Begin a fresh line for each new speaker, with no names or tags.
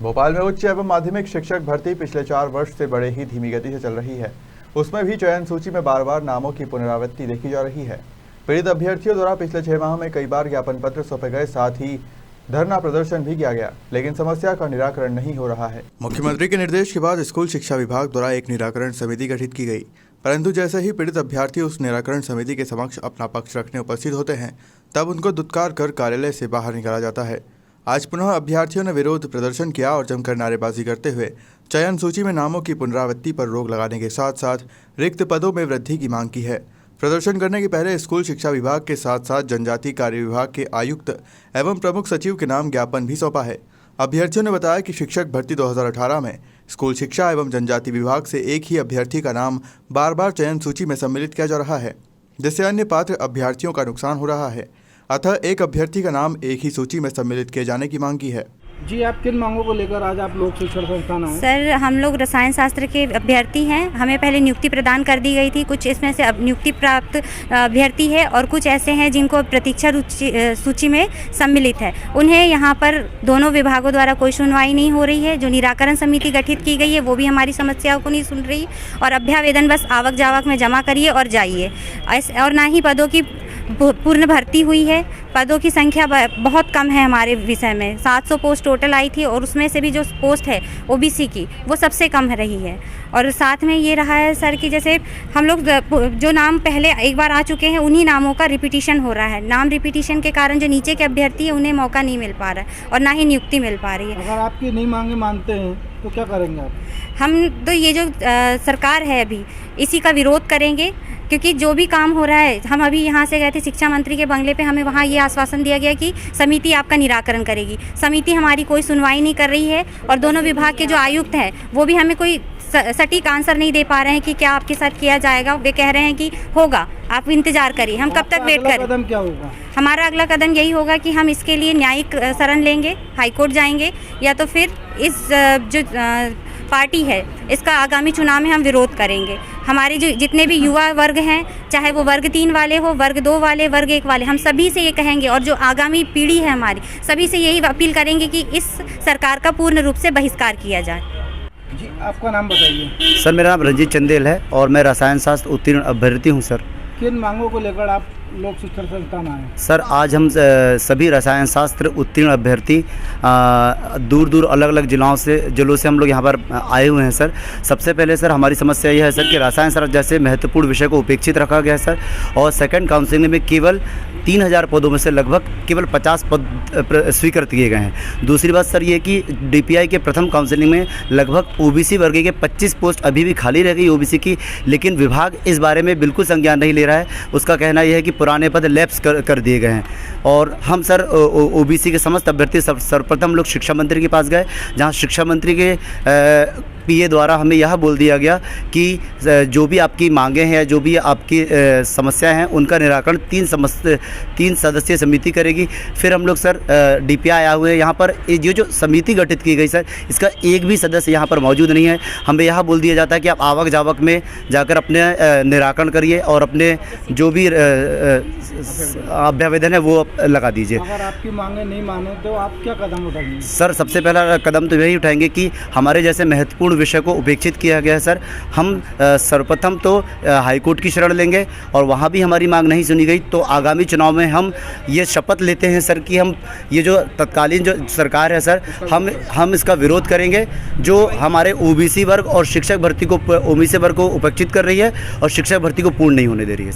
भोपाल में उच्च एवं माध्यमिक शिक्षक भर्ती पिछले 4 वर्ष से बड़े ही धीमी गति से चल रही है। उसमें भी चयन सूची में बार-बार नामों की पुनरावृत्ति देखी जा रही है। पीड़ित अभ्यर्थियों द्वारा पिछले 6 माह में कई बार ज्ञापन पत्र सौंपे गए, साथ ही धरना प्रदर्शन भी किया गया, लेकिन समस्या का निराकरण नहीं हो रहा है। मुख्यमंत्री के निर्देश के बाद स्कूल शिक्षा विभाग द्वारा एक निराकरण समिति गठित की गई, परंतु जैसे ही पीड़ित अभ्यर्थी उस निराकरण समिति के समक्ष अपना पक्ष रखने उपस्थित होते हैं, तब उनको दुत्कार कर कार्यालय से बाहर निकाला जाता है। आज पुनः अभ्यर्थियों ने विरोध प्रदर्शन किया और जमकर नारेबाजी करते हुए चयन सूची में नामों की पुनरावृत्ति पर रोक लगाने के साथ साथ रिक्त पदों में वृद्धि की मांग की है। प्रदर्शन करने के पहले स्कूल शिक्षा विभाग के साथ साथ जनजातीय कार्य विभाग के आयुक्त एवं प्रमुख सचिव के नाम ज्ञापन भी सौंपा है। अभ्यर्थियों ने बताया कि शिक्षक भर्ती 2018 में स्कूल शिक्षा एवं जनजातीय विभाग से एक ही अभ्यर्थी का नाम बार बार चयन सूची में सम्मिलित किया जा रहा है, जिससे अन्य पात्र अभ्यर्थियों का नुकसान हो रहा है। अतः एक अभ्यर्थी का नाम एक ही सूची में सम्मिलित किए जाने की मांग की है।
जी, आप किन मांगों को लेकर आज आप लोक शिक्षण संस्थान आए?
सर, हम लोग रसायन शास्त्र के अभ्यर्थी हैं। हमें पहले नियुक्ति प्रदान कर दी गई थी। कुछ इसमें से अब नियुक्ति प्राप्त अभ्यर्थी है और कुछ ऐसे हैं जिनको प्रतीक्षा सूची में सम्मिलित है। उन्हें यहाँ पर दोनों विभागों द्वारा कोई सुनवाई नहीं हो रही है। जो निराकरण समिति गठित की गई है वो भी हमारी समस्याओं को नहीं सुन रही और अभ्यावेदन बस आवक जावक में जमा करिए और जाइए, और ना ही पदों की पूर्ण भर्ती हुई है। पदों की संख्या बहुत कम है। हमारे विषय में 700 पोस्ट टोटल आई थी और उसमें से भी जो पोस्ट है ओबीसी की वो सबसे कम रही है। और साथ में ये रहा है सर कि जैसे हम लोग जो नाम पहले एक बार आ चुके हैं उन्हीं नामों का रिपीटिशन हो रहा है। नाम रिपीटिशन के कारण जो नीचे के अभ्यर्थी है उन्हें मौका नहीं मिल पा रहा है और ना ही नियुक्ति मिल पा रही है।
अगर आपकी नहीं मांगे मानते हैं तो क्या करेंगे आप?
हम तो ये जो सरकार है अभी इसी का विरोध करेंगे, क्योंकि जो भी काम हो रहा है, हम अभी यहाँ से गए थे शिक्षा मंत्री के बंगले पे, हमें वहाँ ये आश्वासन दिया गया कि समिति आपका निराकरण करेगी। समिति हमारी कोई सुनवाई नहीं कर रही है और दोनों विभाग के जो आयुक्त हैं वो भी हमें कोई सटीक आंसर नहीं दे पा रहे हैं कि क्या आपके साथ किया जाएगा। वे कह रहे हैं कि होगा, आप इंतजार करिए। हम कब तक वेट करें?
कदम क्या होगा?
हमारा अगला कदम यही होगा कि हम इसके लिए न्यायिक शरण लेंगे, हाईकोर्ट जाएंगे, या तो फिर इस जो पार्टी है इसका आगामी चुनाव में हम विरोध करेंगे। हमारे जो जितने भी युवा वर्ग हैं, चाहे वो वर्ग 3 वाले हो, वर्ग 2 वाले, वर्ग 1 वाले, हम सभी से ये कहेंगे और जो आगामी पीढ़ी है हमारी, सभी से यही अपील करेंगे कि इस सरकार का पूर्ण रूप से बहिष्कार किया जाए।
जी, आपका नाम बताइए।
सर, मेरा नाम रंजीत चंदेल है और मैं रसायन शास्त्र उत्तीर्ण अभ्यर्थी हूँ। सर,
किन मांगों को लेकर आप लोक शिक्षण संस्थान आए?
सर, आज हम सभी रसायन शास्त्र उत्तीर्ण अभ्यर्थी दूर दूर अलग अलग जिलों से हम लोग यहाँ पर आए हुए हैं। सर, सबसे पहले सर हमारी समस्या यह है सर कि रसायन शास्त्र जैसे महत्वपूर्ण विषय को उपेक्षित रखा गया है सर, और सेकंड काउंसिलिंग में केवल 3000 पदों में से लगभग केवल 50 पद स्वीकृत किए गए हैं। दूसरी बात सर ये कि डीपीआई के प्रथम काउंसिलिंग में लगभग ओबीसी वर्ग के 25 पोस्ट अभी भी खाली रह गई ओबीसी की, लेकिन विभाग इस बारे में बिल्कुल संज्ञान नहीं ले रहा है। उसका कहना यह है कि पुराने पद लैप्स कर दिए गए हैं। और हम सर ओबीसी के समस्त अभ्यर्थी सर्वप्रथम लोग शिक्षा मंत्री के पास गए, जहां शिक्षा मंत्री के पीए द्वारा हमें यह बोल दिया गया कि जो भी आपकी मांगे हैं या जो भी आपकी समस्याएं हैं उनका निराकरण 3 सदस्यीय समिति करेगी। फिर हम लोग सर डीपीआई आए हुए हैं यहाँ पर। ये जो समिति गठित की गई सर, इसका एक भी सदस्य यहाँ पर मौजूद नहीं है। हमें यह बोल दिया जाता है कि आप आवक जावक में जाकर अपने निराकरण करिए और अपने जो भी अभ्यावेदन है वो लगा दीजिए।
अगर आपकी मांगे नहीं माने तो आप क्या कदम उठाएंगे?
सर, सबसे पहला कदम तो यही उठाएंगे कि हमारे जैसे महत्वपूर्ण विषय को उपेक्षित किया गया है सर। हम सर्वप्रथम तो हाईकोर्ट की शरण लेंगे और वहाँ भी हमारी मांग नहीं सुनी गई तो आगामी चुनाव में हम ये शपथ लेते हैं सर कि हम ये जो तत्कालीन जो सरकार है सर, हम इसका विरोध करेंगे जो हमारे ओबीसी वर्ग और शिक्षक भर्ती को ओबीसी वर्ग को उपेक्षित कर रही है और शिक्षक भर्ती को पूर्ण नहीं होने दे रही है।